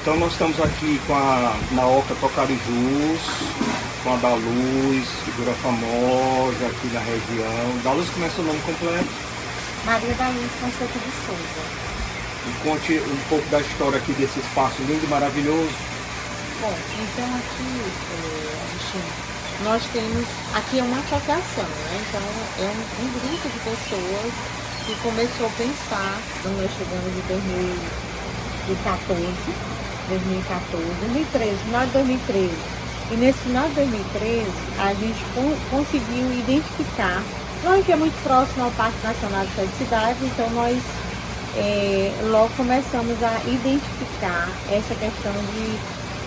Então nós estamos aqui na Oca Tocarijus, com a da Luz, figura famosa aqui na região. Da Luz, como é seu nome completo? Maria da Luz Fonseca de Souza. E conte um pouco da história aqui desse espaço lindo e maravilhoso. Bom, então aqui nós temos, aqui é uma associação, né? Então é um grupo de pessoas que começou a pensar, quando nós chegamos em 2013, final de 2013. E nesse final de 2013, a gente conseguiu identificar, nós que é muito próximo ao Parque Nacional de Sete Cidades, então nós logo começamos a identificar essa questão de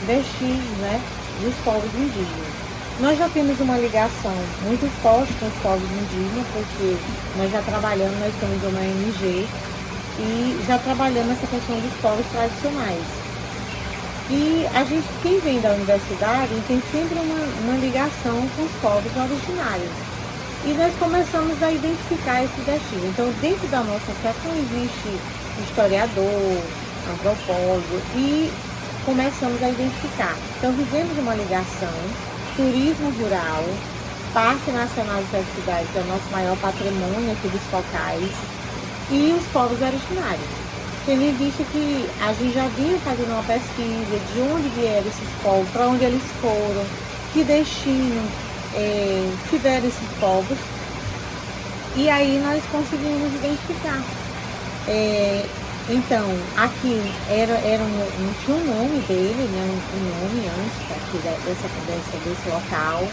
vestígios, né, dos povos indígenas. Nós já temos uma ligação muito forte com os povos indígenas, porque nós já trabalhamos, nós temos uma ONG e já trabalhamos essa questão dos povos tradicionais. E a gente, quem vem da universidade, tem sempre uma ligação com os povos originários. E nós começamos a identificar esses vestígios. Então, dentro da nossa associação existe historiador, antropólogo, e começamos a identificar. Então, fizemos uma ligação, turismo rural, Parque Nacional de Sete Cidades é o nosso maior patrimônio aqui dos locais, e os povos originários. Tendo em vista que a gente já vinha fazendo uma pesquisa de onde vieram esses povos, para onde eles foram, que destino tiveram esses povos, e aí nós conseguimos identificar. Então, aqui não tinha um nome dele, né, um nome antes aqui desse local,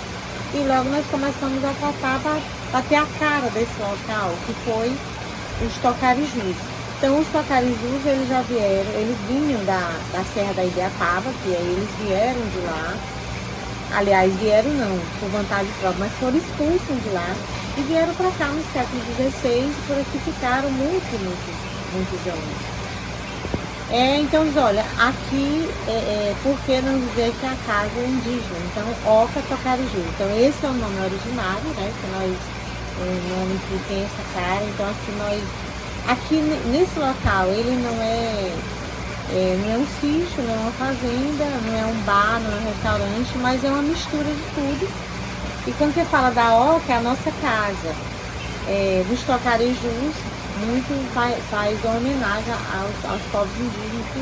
e logo nós começamos a tratar para ter a cara desse local, que foi os Tocarijus. Então, os Tocarijus, eles já vieram, eles vinham da Serra da Ibiapaba, que eles vieram de lá. Aliás, vieram não, por vontade própria, mas foram expulsos de lá e vieram para cá no século XVI e por aqui ficaram muitos anos. Então, olha, aqui, por que não dizer que a casa é indígena? Então, Oca Tocariju. Então, esse é o nome originário, né, que nós, o nome que tem essa cara. Então, aqui nesse local, ele não é um sítio, não é uma fazenda, não é um bar, não é um restaurante, mas é uma mistura de tudo. E quando você fala da Oca, é a nossa casa. Dos Tocarijus, muito faz homenagem aos povos indígenas que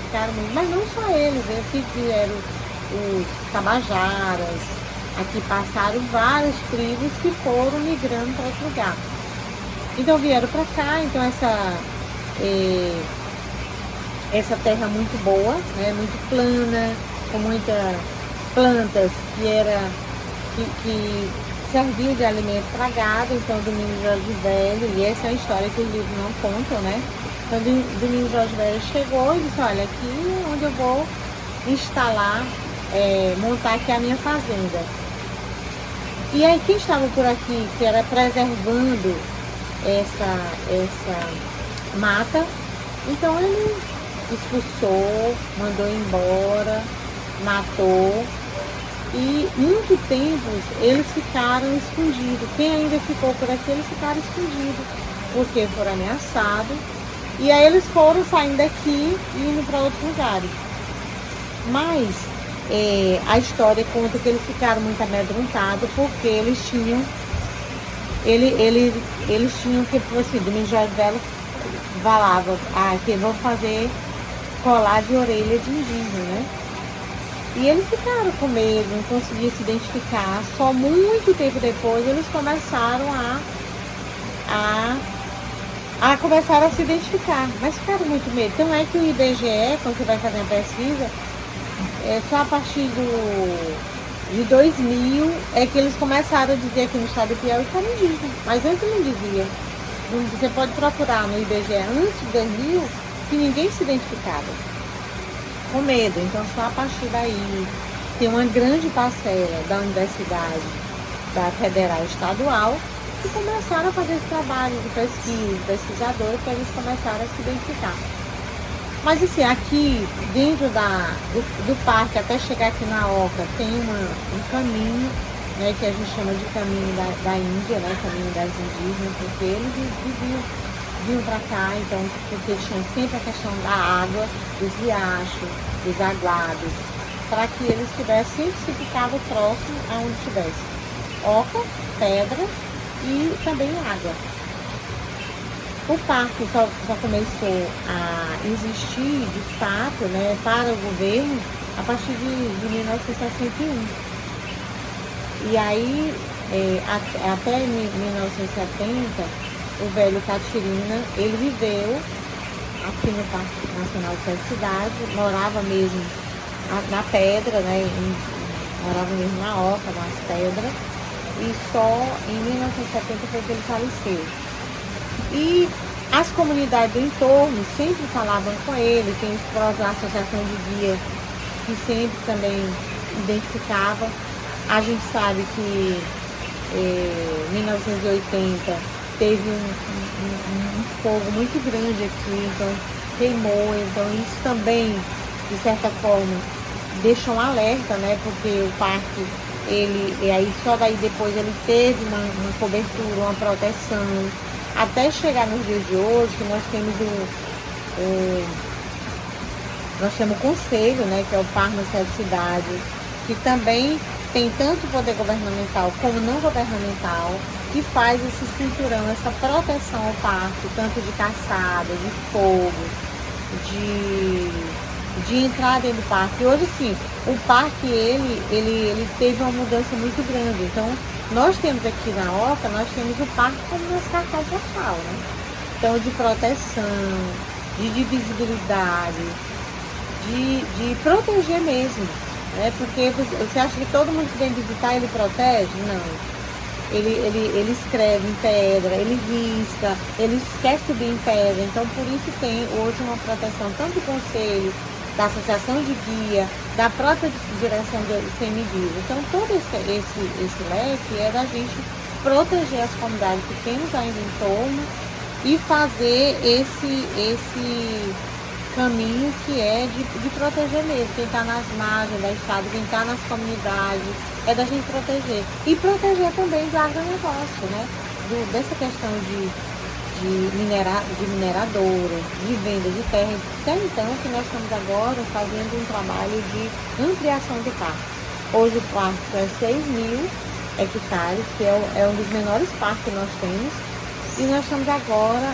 ficaram muito, mas não só eles, aqui vieram os Tabajaras, aqui passaram várias tribos que foram migrando para outro lugar. Então vieram para cá, então essa terra muito boa, né, muito plana, com muitas plantas que serviu de alimento para gado. Então Domingos Jorge Velho, e essa é uma história que os livros não contam, né? Então Domingos Jorge Velho chegou e disse, olha, aqui é onde eu vou instalar, montar aqui a minha fazenda. E aí quem estava por aqui, que era preservando essa mata, então ele expulsou, mandou embora, matou, e muito tempo eles ficaram escondidos. Quem ainda ficou por aqui, eles ficaram escondidos, porque foram ameaçados, e aí eles foram saindo daqui e indo para outros lugares. Mas a história conta que eles ficaram muito amedrontados, porque eles tinham que, assim, Domingos Jorge Velho falava, que vão fazer colar de orelha de indígena, né? E eles ficaram com medo, não conseguiam se identificar. Só muito tempo depois eles começaram começaram a se identificar, mas ficaram muito medo. Então é que o IBGE, quando você vai fazer a pesquisa, só a partir de 2000 é que eles começaram a dizer aqui no estado do Piauí que era indígena, mas antes não dizia. Você pode procurar no IBGE antes de 2000 que ninguém se identificava, com medo. Então só a partir daí tem uma grande parcela da Universidade da Federal Estadual que começaram a fazer esse trabalho de pesquisa, pesquisadores, para eles começarem a se identificar. Mas assim, aqui dentro do parque, até chegar aqui na Oca, tem um caminho, né, que a gente chama de caminho da Índia, né, caminho das indígenas, porque eles viviam vinham para cá, então, porque tinha sempre a questão da água, dos riachos, dos aguados, para que eles tivessem, sempre se ficava próximo aonde tivesse oca, pedra e também água. O parque só começou a existir, de fato, né, para o governo a partir de 1961. E aí, até 1970, o velho Catirina, ele viveu aqui no Parque Nacional de Sete Cidades, morava mesmo na pedra, né, morava mesmo na oca, nas pedras, e só em 1970 foi que ele faleceu. E as comunidades do entorno sempre falavam com ele, tem a associação de guia que sempre também identificava. A gente sabe que em 1980 teve um fogo muito grande aqui, então queimou, então isso também, de certa forma, deixou um alerta, né? Porque o parque, e aí só daí depois ele teve uma cobertura, uma proteção, até chegar nos dias de hoje, que nós temos nós temos o conselho, né, que é o Parque das Sete Cidades, que também tem tanto poder governamental como não governamental, que faz esse cinturão, essa proteção ao parque, tanto de caçada, de fogo, de entrar dentro do parque. E hoje sim, o parque ele teve uma mudança muito grande. Então, nós temos aqui na Oca, nós temos o parque como nosso cartão postal, né? Então, de proteção, de visibilidade, de proteger mesmo, né? Porque você acha que todo mundo que vem visitar ele protege? Não. Ele escreve em pedra, ele risca, ele quer subir em pedra. Então, por isso tem hoje uma proteção tanto do conselho, da associação de guia, da própria direção de ICMBio. Então, todo esse leque é da gente proteger as comunidades que temos ainda em torno e fazer esse caminho que é de proteger mesmo. Quem está nas margens da estrada, quem está nas comunidades, é da gente proteger. E proteger também do agronegócio, né? Dessa questão de mineradora, de venda de terra. Até então que nós estamos agora fazendo um trabalho de ampliação do parque. Hoje o parque é 6.000 hectares, que é um dos menores parques que nós temos, e nós estamos agora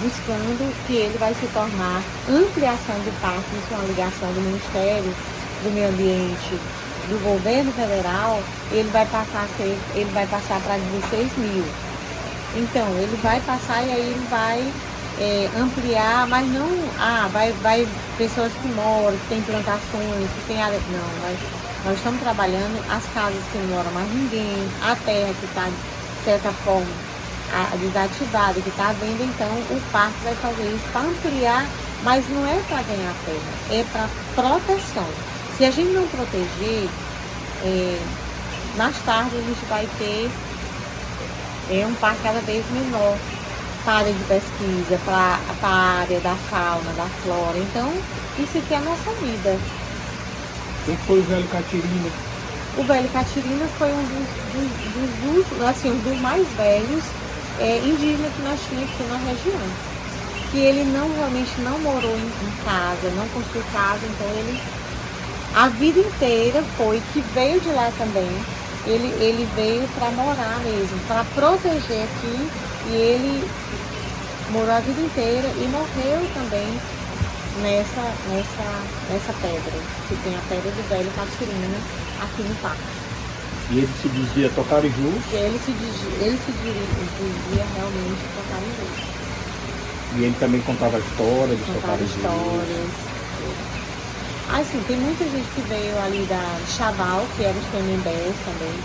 buscando que ele vai se tornar ampliação do parque, isso é uma ligação do Ministério do Meio Ambiente, do governo federal, ele vai passar para 16.000. Então, ele vai passar e aí ele vai ampliar, mas não, vai pessoas que moram, que têm plantações, que têm área. Não, nós estamos trabalhando as casas que não mora mais ninguém, a terra que está, de certa forma, desativada, que está à venda. Então, o parque vai fazer isso para ampliar, mas não é para ganhar terra, é para proteção. Se a gente não proteger, mais tarde a gente vai ter um parque cada vez menor para a área de pesquisa, para a área da fauna, da flora. Então, isso aqui é a nossa vida. Quem foi o velho Catirina? O velho Catirina foi um dos mais velhos indígenas que nós tínhamos aqui na região. Que ele realmente não morou em casa, não construiu casa, então ele, a vida inteira que veio de lá também. Ele veio para morar mesmo, para proteger aqui, e ele morou a vida inteira e morreu também nessa pedra, que tem a pedra do velho Catirina aqui no parque. E ele se dizia Tocariju? Ele se dizia realmente Tocariju. E ele também contava a história dos Tocariju? Histórias. Assim, tem muita gente que veio ali da Chaval, que eram os Tremembés também,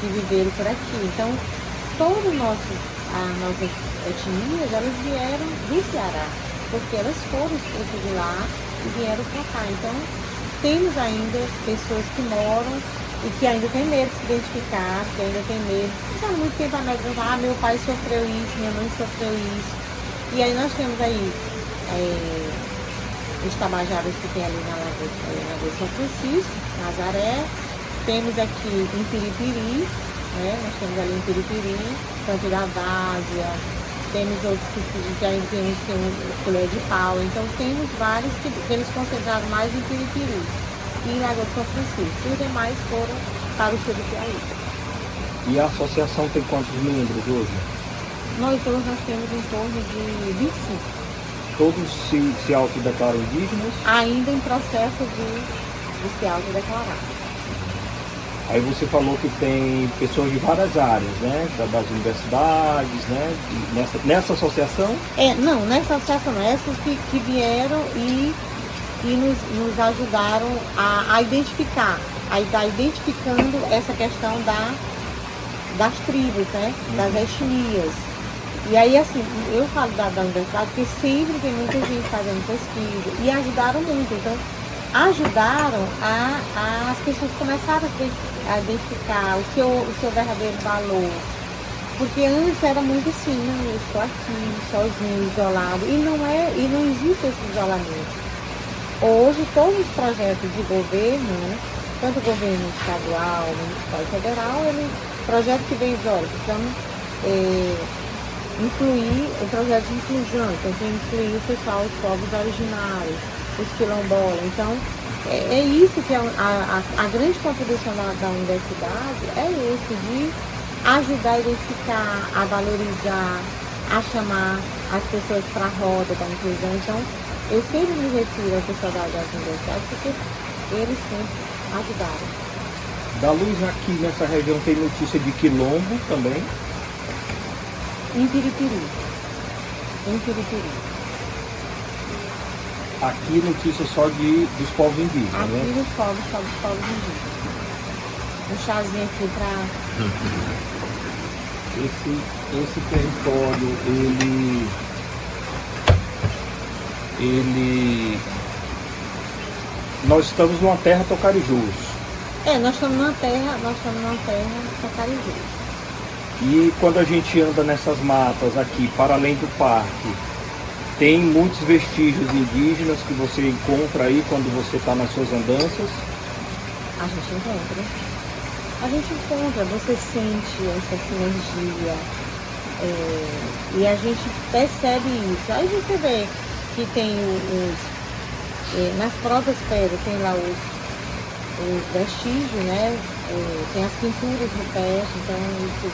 que viveram por aqui. Então, todas as nossas etnias, elas vieram do Ceará, porque elas foram expulsas de lá e vieram para cá. Então, temos ainda pessoas que moram e que ainda tem medo de se identificar, que ainda tem medo. Não há muito tempo a médica fala, meu pai sofreu isso, minha mãe sofreu isso. E aí nós temos aí os Tabajaras que tem ali na Lagoa São Francisco, Nazaré. Temos aqui em Piripiri, né? Nós temos ali em Piripiri. canto da várzea, temos outros que ainda tem colher de pau, então temos vários que eles concentraram mais em Piripiri e em Lagoa de São Francisco, e os demais foram para o sul do Piauí. E a associação tem quantos membros hoje? Nós temos em torno de 25. Todos se autodeclaram indígenas? Ainda em processo de se autodeclarar. Aí você falou que tem pessoas de várias áreas, né? Das universidades, né? Nessa associação? Não, nessa associação não. Essas que vieram e nos ajudaram a identificar, a estar identificando essa questão das tribos, né? Das etnias. E aí, assim, eu falo da universidade porque sempre tem muita gente fazendo pesquisa e ajudaram muito. Então, ajudaram as pessoas começaram a identificar o seu verdadeiro valor. Porque antes era muito assim, não, eu estou aqui, sozinho, isolado. E não existe esse isolamento. Hoje, todos os projetos de governo, né, tanto o governo estadual, municipal e federal, projeto que vem de olha, precisamos incluir o projeto de inclusão, então tem que incluir o pessoal, os povos originários, os quilombolas. Então, é isso que a grande contribuição da universidade é esse, de ajudar a identificar, a valorizar, a chamar as pessoas para a roda da inclusão. Então, eu sempre me refiro ao pessoal das universidades, porque eles sempre ajudaram. Da Luz, aqui nessa região tem notícia de quilombo também? Em Piripiri. Aqui notícia só dos povos indígenas, aqui né? Aqui só dos povos indígenas. Um chazinho aqui para... Esse território, nós estamos numa terra Tocarijus. Nós estamos numa terra Tocarijus. E quando a gente anda nessas matas aqui, para além do parque, tem muitos vestígios indígenas que você encontra aí quando você está nas suas andanças? A gente encontra, você sente essa sinergia e a gente percebe isso. Aí você vê que tem nas próprias pedras tem lá os vestígios, né? Tem as pinturas no pé, então isso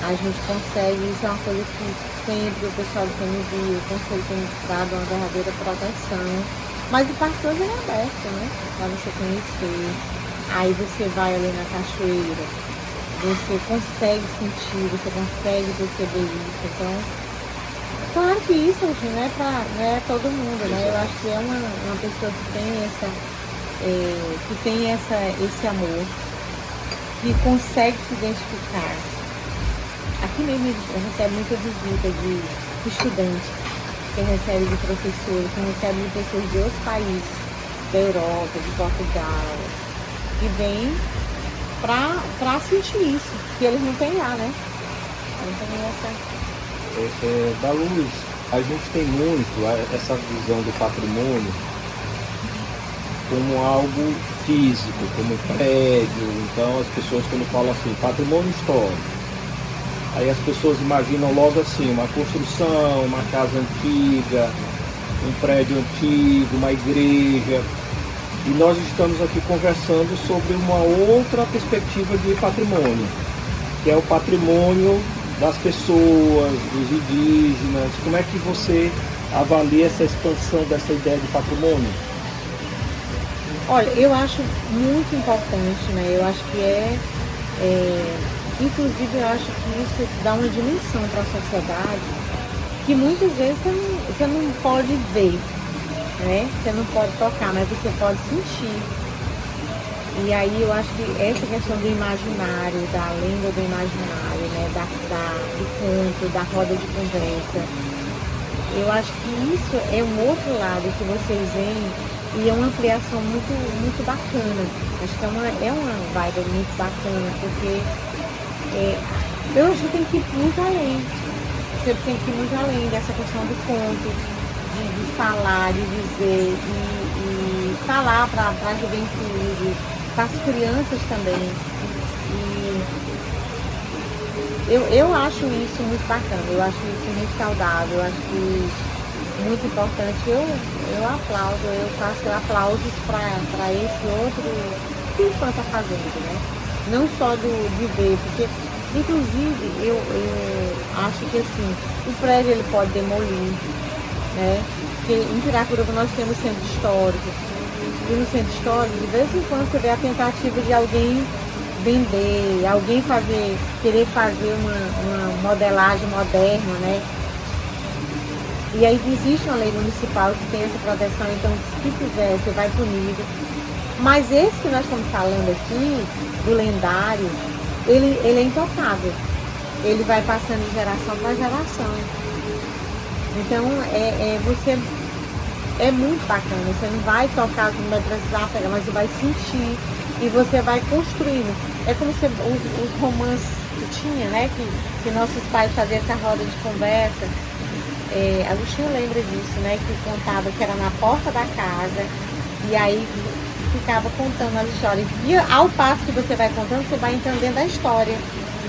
a gente consegue, isso é uma coisa que sempre o pessoal do CNV, o Conselho tem dado uma verdadeira proteção. Mas o parque hoje é aberto, né? Para você conhecer. Aí você vai ali na cachoeira, você consegue sentir, você consegue perceber isso. Então, claro que isso, gente, não é todo mundo, né? Eu acho que é uma pessoa que tem esse amor, que consegue se identificar. Aqui mesmo recebe muita visita de estudantes, que recebe de professores, que recebe de pessoas de outros países, da Europa, de Portugal, que vem para sentir isso, que eles não têm lá, né? Então, Da Luz, a gente tem muito essa visão do patrimônio como algo físico, como prédio. Então as pessoas, quando falam assim, patrimônio histórico, aí as pessoas imaginam logo assim, uma construção, uma casa antiga, um prédio antigo, uma igreja. E nós estamos aqui conversando sobre uma outra perspectiva de patrimônio, que é o patrimônio das pessoas, dos indígenas. Como é que você avalia essa expansão dessa ideia de patrimônio? Olha, eu acho muito importante, né? Eu acho que inclusive eu acho que isso dá uma dimensão para a sociedade que muitas vezes você não pode ver, né? Você não pode tocar, mas você pode sentir. E aí eu acho que essa questão do imaginário, da lenda do imaginário, né? Do conto, da roda de conversa, eu acho que isso é um outro lado que vocês veem e é uma ampliação muito, muito bacana. Acho que é uma vibe muito bacana, porque eu acho que tem que ir muito além. Você tem que ir muito além dessa questão do conto, de falar, de dizer, e falar para a juventude, para as crianças também. Eu acho isso muito bacana, eu acho isso muito saudável, eu acho que muito importante. Eu aplaudo, eu faço aplausos para esse outro que o fã está fazendo, né? Não só de ver, porque inclusive eu acho que assim, o prédio ele pode demolir, né? Porque em Piracuraba nós temos centro histórico. E no centro histórico, de vez em quando você vê a tentativa de alguém vender, alguém querer fazer uma modelagem moderna, né? E aí existe uma lei municipal que tem essa proteção, então se fizer, você vai punido. Mas esse que nós estamos falando aqui, do lendário, ele é intocável. Ele vai passando de geração para geração. Então você é muito bacana, você não vai tocar, não vai precisar pegar, mas você vai sentir e você vai construindo. É como se os romances que tinha, né? Que nossos pais faziam essa roda de conversa. Agostinho lembra disso, né? Que contava que era na porta da casa e aí ficava contando as histórias. E ao passo que você vai contando, você vai entendendo a história.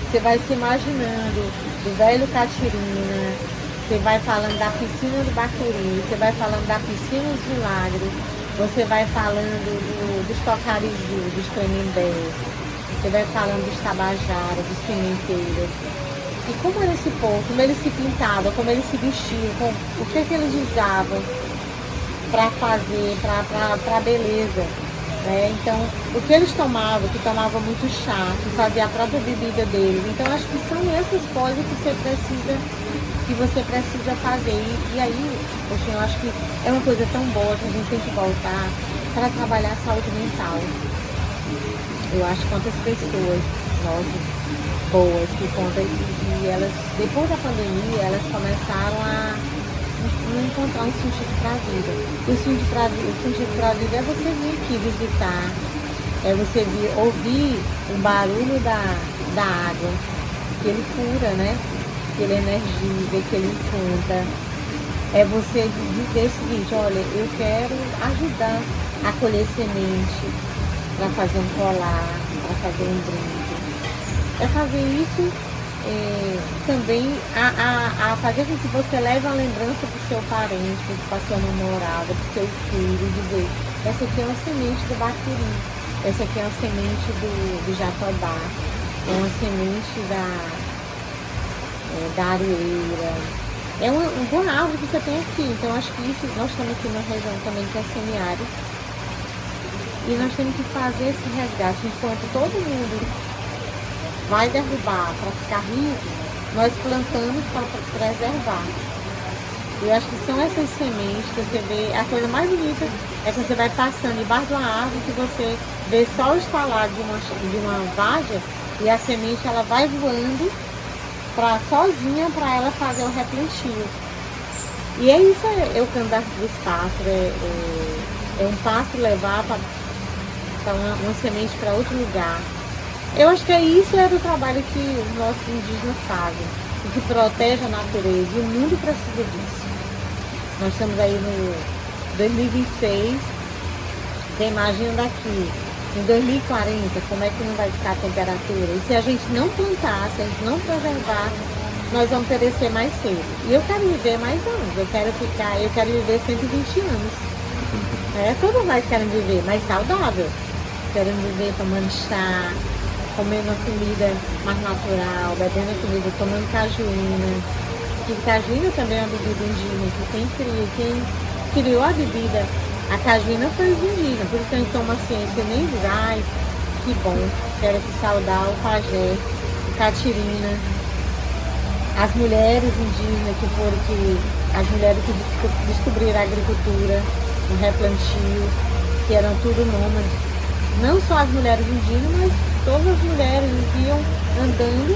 Você vai se imaginando do velho Catirina, você vai falando da piscina do Bacuri, você vai falando da piscina dos Milagres, você vai falando dos Tocariju, dos Tremembés, você vai falando dos Tabajaras, dos Pimenteiras. E como era esse povo, como eles se pintavam, como eles se vestiam, o que eles usavam para fazer, para beleza. Né? Então, o que eles tomavam, que tomavam muito chá, que fazia a própria bebida deles. Então, acho que são essas coisas que você precisa fazer. E aí, poxa, eu acho que é uma coisa tão boa que a gente tem que voltar para trabalhar a saúde mental. Eu acho quantas pessoas, boas, que contam que elas, depois da pandemia, elas começaram a encontrar um sentido para a vida. O sentido para a vida é você vir aqui visitar, é você ouvir o barulho da água, que ele cura, né? Que ele energiza, que ele encanta. É você dizer o seguinte, olha, eu quero ajudar a colher semente para fazer um colar, para fazer um brinde. É fazer isso também a fazer com que você leve uma lembrança para o seu parente, para a sua namorada, para o seu filho, dizer, essa aqui é uma semente do bacuri, essa aqui é uma semente do jatobá, é uma semente da aroeira, é uma boa árvore que você tem aqui. Então acho que isso, nós estamos aqui numa região também que é semiárido, e nós temos que fazer esse resgate. Enquanto todo mundo vai derrubar para ficar rico, nós plantamos para preservar. Eu acho que são essas sementes que você vê, a coisa mais bonita é que você vai passando debaixo de uma árvore, que você vê só o estalar de uma vaga, e a semente ela vai voando sozinha para ela fazer o replantio. E é isso, é o canto dos pássaros, é um pássaro levar para uma semente para outro lugar. Eu acho que isso é do trabalho que os nossos indígenas fazem, e que protege a natureza, e o mundo precisa disso. Nós estamos aí no 2026, você imagina daqui, em 2040, como é que não vai ficar a temperatura? E se a gente não plantar, se a gente não preservar, nós vamos perecer mais cedo. E eu quero viver mais anos, eu quero viver 120 anos. Todos nós querem viver mais saudável, queremos viver tomando chá, comendo a comida mais natural, bebendo a comida, tomando cajuína. E cajuína também é uma bebida indígena, que quem criou a bebida, a cajuína foi os indígenas, por isso que a gente toma ciência e nem diz, ai, que bom, quero que saudar o pajé, o catirina, as mulheres indígenas as mulheres que descobriram a agricultura, o replantio, que eram tudo nômades. Não só as mulheres indígenas, mas todas as mulheres iam andando,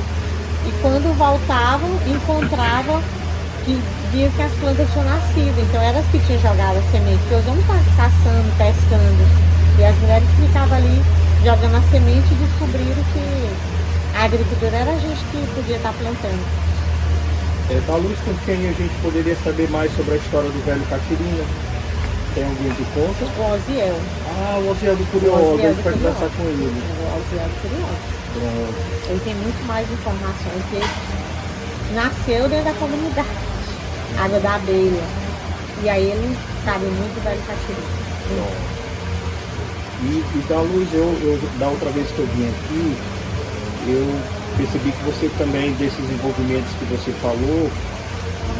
e quando voltavam, encontravam que viam que as plantas tinham nascido. Então elas que tinham jogado a semente, porque os homens estavam caçando, pescando, e as mulheres que ficavam ali jogando a semente e descobriram que a agricultura era a gente que podia estar plantando. Da Luz, com quem a gente poderia saber mais sobre a história do velho Catirina? Tem alguém de conta? O Oziel. Ah, o Oziel do Curioso, a gente vai conversar com ele. O Oziel do Curioso. Pronto. Ele tem muito mais informações, porque ele nasceu dentro da comunidade, Água da Abelha. E aí ele sabe muito da Itatiruca. E da Luz, da outra vez que eu vim aqui, eu percebi que você também, desses envolvimentos que você falou,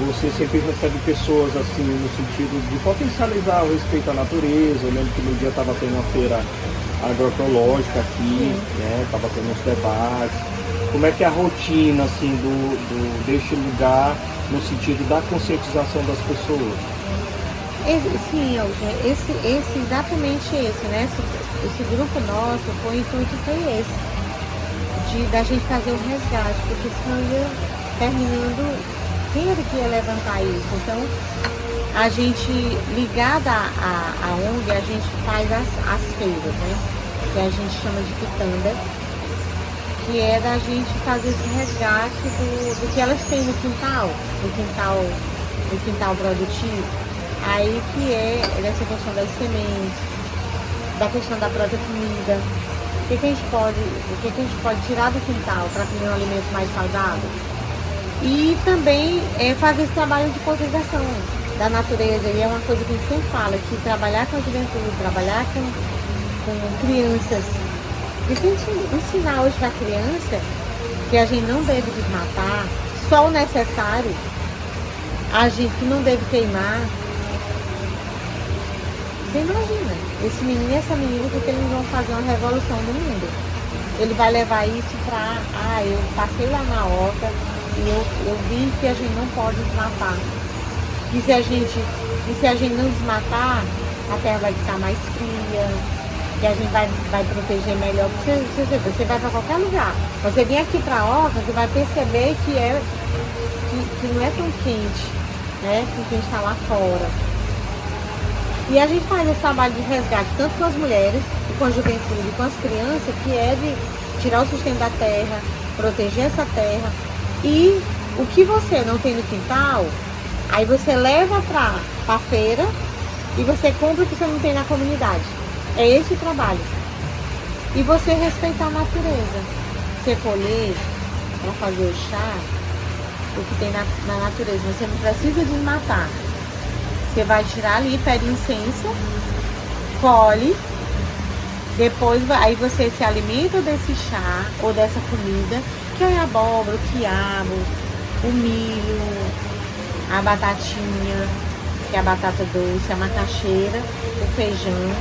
você sempre recebe pessoas assim, no sentido de potencializar o respeito à natureza. Eu lembro que no dia estava tendo uma feira agroecológica aqui, né? Estava tendo uns debates. Como é que é a rotina assim, deste lugar no sentido da conscientização das pessoas? Sim, exatamente esse, né? Esse grupo nosso, o intuito foi esse, da gente fazer um resgate, porque senão ia terminando. Quem era que ia levantar isso? Então, a gente, ligada à ONG, a gente faz as feiras, né? Que a gente chama de quitanda, que é da gente fazer esse resgate do que elas têm no quintal produtivo. Aí que é essa questão das sementes, da questão da própria comida. O que a gente pode tirar do quintal para comer um alimento mais saudável? E também fazer esse trabalho de conscientização da natureza. E é uma coisa que a gente sempre fala, que trabalhar com a juventude, trabalhar com crianças. E se a gente ensinar hoje para a criança que a gente não deve desmatar, só o necessário, a gente que não deve queimar. Você imagina, esse menino e essa menina, porque eles vão fazer uma revolução no mundo. Ele vai levar isso para, eu passei lá na horta, e eu vi que a gente não pode desmatar. E se a gente não desmatar, a terra vai ficar mais fria, que a gente vai proteger melhor. Você vai para qualquer lugar. Você vem aqui para a horta, você vai perceber que não é tão quente, né? Que a gente está lá fora. E a gente faz esse trabalho de resgate, tanto com as mulheres, e com a juventude, e com as crianças, que é de tirar o sustento da terra, proteger essa terra. E o que você não tem no quintal, aí você leva para a feira e você compra o que você não tem na comunidade. É esse o trabalho. E você respeitar a natureza. Você colher para fazer o chá, o que tem na natureza. Você não precisa desmatar. Você vai tirar ali, pede incenso, colhe, depois aí você se alimenta desse chá ou dessa comida, que é a abóbora, o quiabo, o milho, a batatinha, que é a batata doce, a macaxeira, o feijão.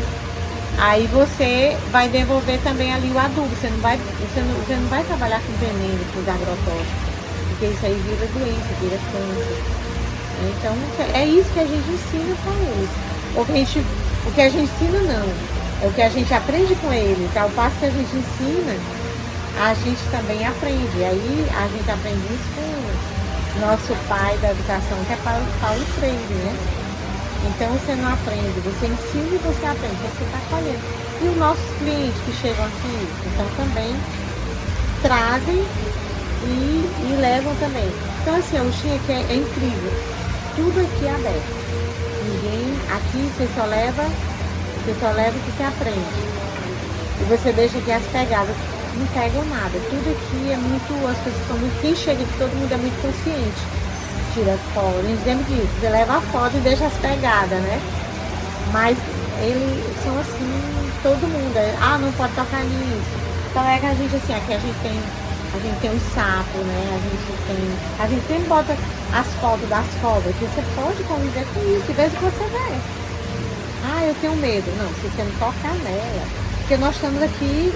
Aí você vai devolver também ali o adubo. Você não vai trabalhar com veneno, com os agrotóxicos, porque isso aí vira doença, vira câncer. Então, é isso que a gente ensina para eles. O que a gente ensina não, é o que a gente aprende com eles. Ao passo que a gente ensina, a gente também aprende. Aí a gente aprende isso com o nosso pai da educação, que é Paulo Freire, né? Então você não aprende, você ensina e você aprende, você está colhendo. E os nossos clientes que chegam aqui, então também trazem e levam também. Então assim, a Uxinha aqui é incrível. Tudo aqui é aberto. Aqui você só leva o que você aprende. E você deixa aqui as pegadas, não pegam nada. Tudo aqui é muito, as pessoas são muito, quem chega aqui, todo mundo é muito consciente. Tira foto, eles dizem disso, você leva a foto e deixa as pegadas, né? Mas eles são assim, todo mundo, não pode tocar nisso. Então é que a gente assim, aqui a gente tem um sapo, né? A gente sempre bota as fotos das cobras, que você pode conviver com isso, de vez em quando você vê. Eu tenho medo. Não, se você não tocar nela. Porque nós estamos aqui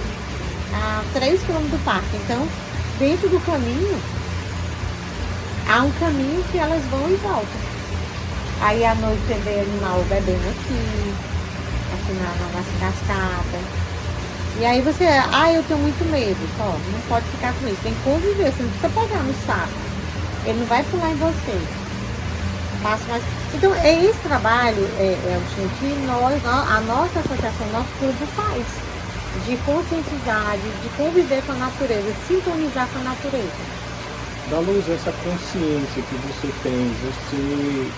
a 3 km do parque, então dentro do caminho há um caminho que elas vão e voltam. Aí à noite você vê animal bebendo aqui nas cascatas. E aí você, eu tenho muito medo. Não pode ficar com isso, tem que conviver, você não precisa pegar no saco. Ele não vai pular em você. Então, é esse trabalho que a nossa associação, nosso clube faz. De conscientizar, de conviver com a natureza, sintonizar com a natureza. Da Luz, essa consciência que você tem, você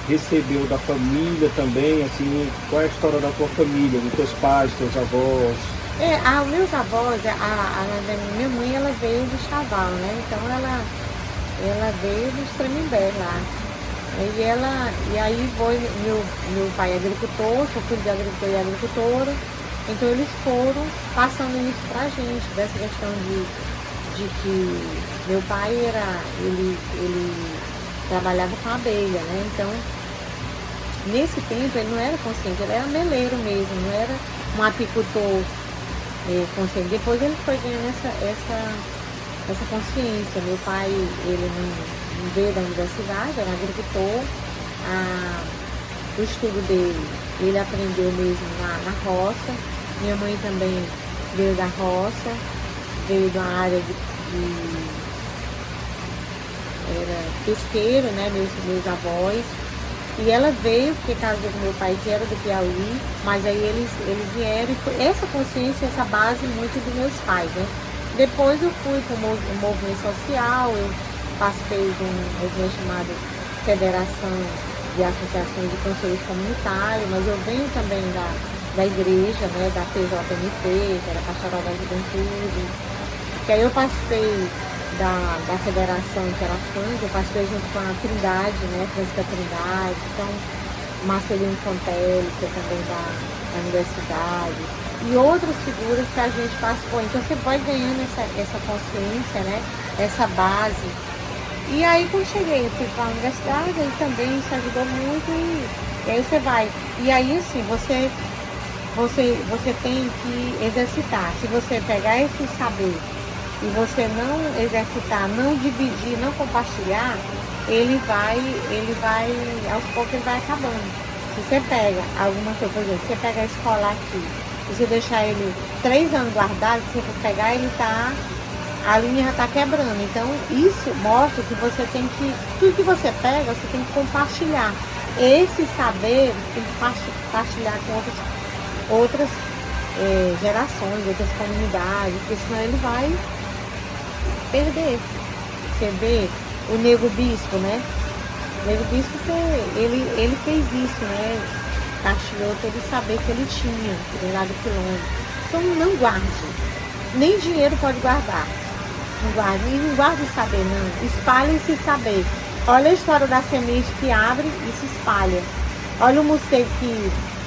recebeu da família também, assim, qual é a história da tua família, dos teus pais, teus avós? Meus avós, minha mãe, ela veio do Chaval, né? Então ela veio do Tremembé lá. E aí foi, meu pai é agricultor, sou filho de agricultor e agricultora, então eles foram passando isso pra gente, dessa questão de que meu pai ele trabalhava com abelha, né? Então, nesse tempo ele não era consciente, ele era meleiro mesmo, não era um apicultor consciente. Depois ele foi ganhando essa consciência. Meu pai, ele não veio da universidade, era agricultor. O estudo dele, ele aprendeu mesmo na roça. Minha mãe também veio da roça, veio da área era pesqueiro, né, meus avós. E ela veio, porque casou com meu pai, que era do Piauí, mas aí eles vieram, e foi essa consciência, essa base muito dos meus pais, né? Depois eu fui para o movimento social, eu participei de um movimento chamado Federação de Associações de Conselhos Comunitários, mas eu venho também da igreja, né, da PJMT, que era a Pastoral da Juventude, que aí eu participei da federação que era a FANG, eu participei junto com a Trindade, né, Francisca Trindade, então Marcelino Fontelli, que é também da universidade, e outras figuras que a gente participou. Então você vai ganhando essa consciência, né, essa base. E aí quando cheguei, eu fui para a universidade, aí também isso ajudou muito, e aí você vai. E aí assim, você tem que exercitar. Se você pegar esse saber e você não exercitar, não dividir, não compartilhar, ele vai, aos poucos ele vai acabando. Se você pega alguma coisa, por exemplo, você pega a escola aqui, se você deixar ele 3 anos guardado, se você for pegar, a linha já está quebrando. Então, isso mostra que você tem que, tudo que você pega, você tem que compartilhar. Esse saber, você tem que compartilhar com outras gerações, outras comunidades, porque senão ele vai perder. Você vê o Nego Bispo, né? O Nego Bispo, ele fez isso, né? Partilhou todo o saber que ele tinha, lá do quilômetro. Então não guarde. Nem dinheiro pode guardar. Não guarde. E não guarde saber, não. Espalhe esse saber. Olha a história da semente que abre e se espalha. Olha o morcego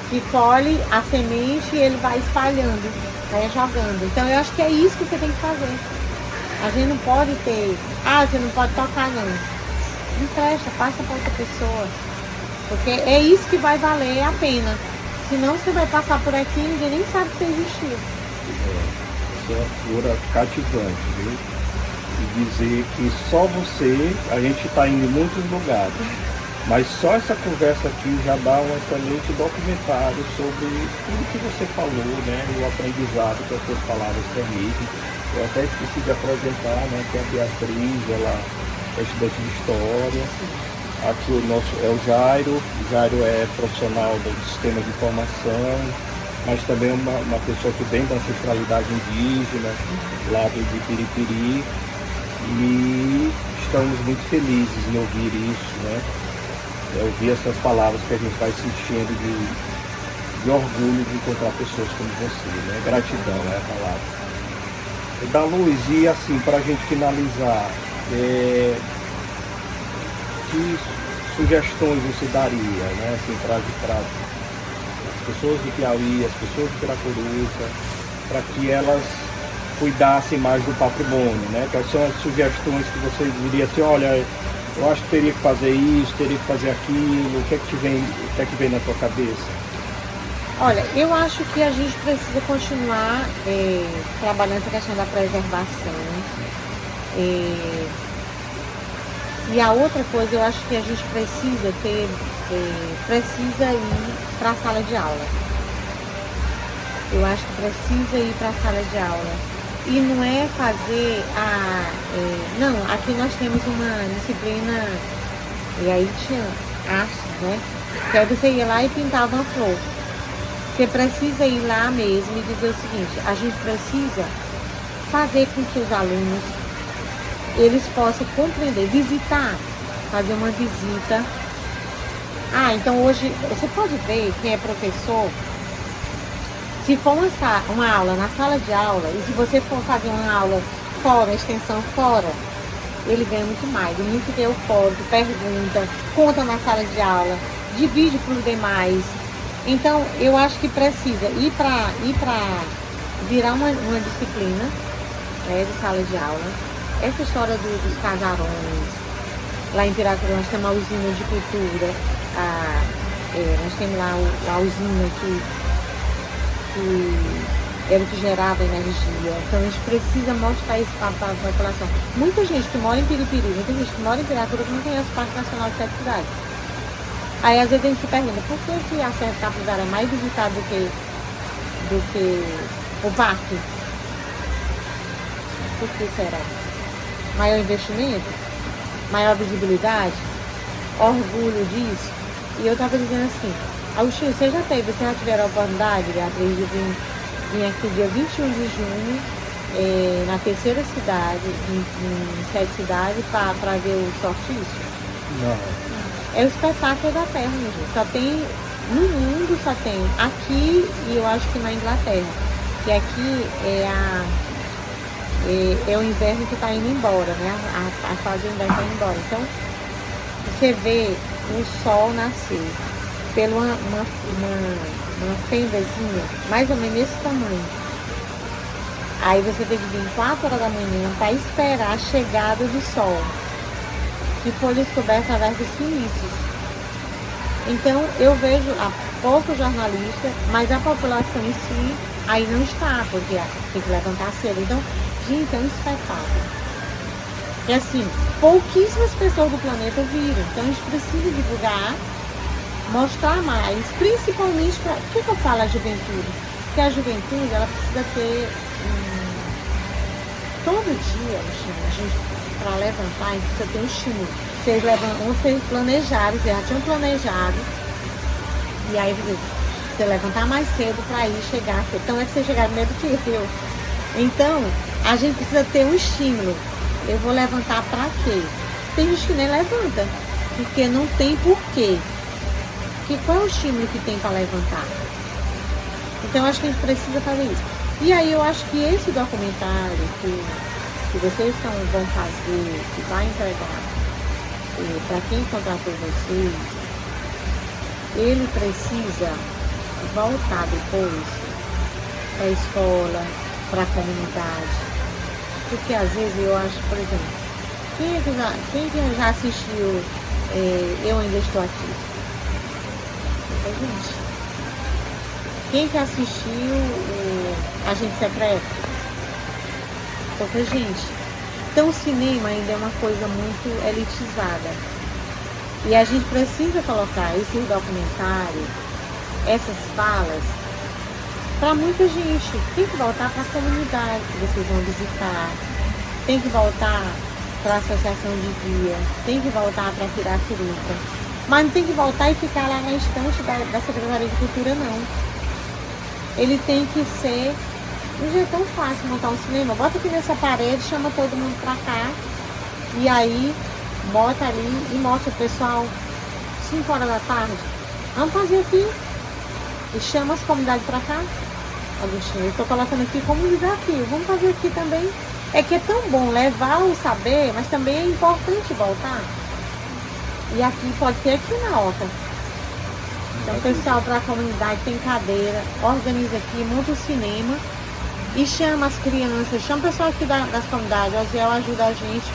que colhe a semente e ele vai espalhando, vai jogando. Então eu acho que é isso que você tem que fazer. A gente não pode ter, você não pode tocar não. Não presta, passa para outra pessoa. Porque é isso que vai valer a pena. Senão você vai passar por aqui e ninguém nem sabe que você existiu. Essa é uma figura cativante, viu? E dizer que só você, a gente está indo em muitos lugares, mas só essa conversa aqui já dá um excelente documentário sobre tudo que você falou, né? E o aprendizado que as suas palavras permitem. Eu até esqueci de apresentar, né? Que a Beatriz, ela é estudante de História. Aqui o nosso é o Jairo. O Jairo é profissional do sistema de informação, mas também é uma pessoa que vem da ancestralidade indígena, lá de Piripiri. E estamos muito felizes em ouvir isso, né? Ouvir essas palavras que a gente vai sentindo de orgulho de encontrar pessoas como você, né? Gratidão é a palavra. Da Luz, e assim, para a gente finalizar, que sugestões você daria, né? Assim, para as pessoas do Piauí, as pessoas de Piracuruca, para que elas cuidassem mais do patrimônio, né? Quais são as sugestões que você diria assim, olha, eu acho que teria que fazer isso, teria que fazer aquilo, o que é que vem na tua cabeça? Olha, eu acho que a gente precisa continuar trabalhando essa questão da preservação. E a outra coisa, eu acho que a gente precisa ir para a sala de aula. Eu acho que precisa ir para a sala de aula. E não é fazer não, aqui nós temos uma disciplina, e aí tinha arte, né? Que aí você ia lá e pintava uma flor. Você precisa ir lá mesmo e dizer o seguinte, a gente precisa fazer com que os alunos, eles possam compreender, visitar, fazer uma visita Então hoje, você pode ver quem é professor, se for uma aula na sala de aula, e se você for fazer uma aula fora, extensão fora, ele ganha muito mais. O menino que tem o código, pergunta, conta na sala de aula, divide para os demais. Então, eu acho que precisa ir para virar uma disciplina, né, de sala de aula. Essa história dos casarões, lá em Piracuru nós temos a usina de cultura, nós temos lá a usina que era o que gerava energia. Então a gente precisa mostrar isso para a população. Muita gente que mora em Piripiri, muita gente que mora em Piracuru que não conhece o Parque Nacional de Sete Cidades. Aí às vezes a gente se pergunta, por que a Serra Capivara é mais visitada do que o parque? Por que será? Maior investimento? Maior visibilidade? Orgulho disso? E eu estava dizendo assim, Agostinho, você já tiveram a oportunidade, Beatriz, de vir aqui dia 21 de junho, na terceira cidade, em Sete Cidades, para ver o solstício? Não. É o espetáculo da Terra, meu gente. Só tem, no mundo só tem aqui e eu acho que na Inglaterra. Que aqui é o inverno que está indo embora, né? A fase do inverno está indo embora. Então, você vê o sol nascer pela uma fendazinha, mais ou menos desse tamanho. Aí você tem que vir 4 horas da manhã para esperar a chegada do sol, que foi descoberto através dos silícios. Então, eu vejo poucos jornalistas, mas a população em si aí não está, porque tem que levantar cedo. Então, gente, é um espetáculo. E assim, pouquíssimas pessoas do planeta viram. Então, a gente precisa divulgar, mostrar mais, principalmente para... Por que eu falo a juventude? Porque a juventude, ela precisa ter... todo dia, a gente, para levantar, a gente precisa ter um estímulo. Vocês planejaram, vocês já tinham planejado, e aí você levantar mais cedo para ir chegar cedo. Então é que você chegar primeiro que eu. Então, a gente precisa ter um estímulo. Eu vou levantar para quê? Tem gente que nem levanta, porque não tem porquê. Porque qual é o estímulo que tem para levantar? Então, eu acho que a gente precisa fazer isso. E aí, eu acho que esse documentário que vocês vão fazer, que vai entregar para quem contratou vocês, ele precisa voltar depois para a escola, para a comunidade. Porque às vezes eu acho, por exemplo, quem que já assistiu Eu Ainda Estou Aqui? Muita gente. Quem que assistiu Agente Secreto? Pouca gente. Então o cinema ainda é uma coisa muito elitizada. E a gente precisa colocar esses documentários, essas falas, para muita gente. Tem que voltar para a comunidade que vocês vão visitar. Tem que voltar para a associação de guia. Tem que voltar para Piracurica. Mas não tem que voltar e ficar lá na estante da Secretaria de Cultura, não. Ele tem que ser... Não é tão fácil montar um cinema. Bota aqui nessa parede, chama todo mundo pra cá. E aí, bota ali e mostra o pessoal 5 horas da tarde. Vamos fazer aqui. E chama as comunidades pra cá. Agostinho, eu tô colocando aqui como um desafio. Vamos fazer aqui também. É que é tão bom levar o saber, mas também é importante voltar. E aqui, pode ser aqui na Oca. Então, o pessoal para a comunidade tem cadeira, organiza aqui, monta o cinema e chama as crianças, chama o pessoal aqui das comunidades. O Aziel ajuda a gente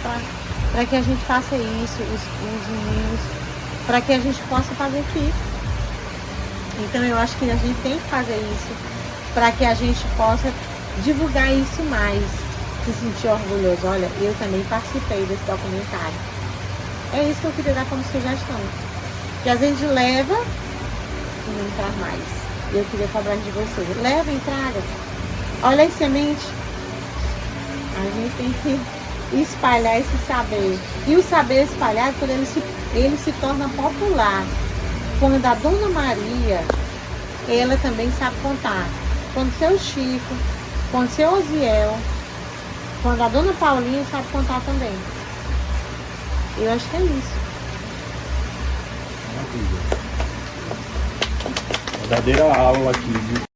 para que a gente faça isso, os meninos, para que a gente possa fazer aqui. Então, eu acho que a gente tem que fazer isso para que a gente possa divulgar isso mais, se sentir orgulhoso. Olha, eu também participei desse documentário. É isso que eu queria dar como sugestão. Que a gente leva e não traz mais. Eu queria cobrar de vocês. Leva e traga. Olha as sementes. A gente tem que espalhar esse saber. E o saber espalhado, quando ele se torna popular. Quando a Dona Maria, ela também sabe contar. Quando o seu Chico, quando o seu Osiel, quando a Dona Paulinha sabe contar também. Eu acho que é isso. Maravilha. verdadeira aula aqui, viu?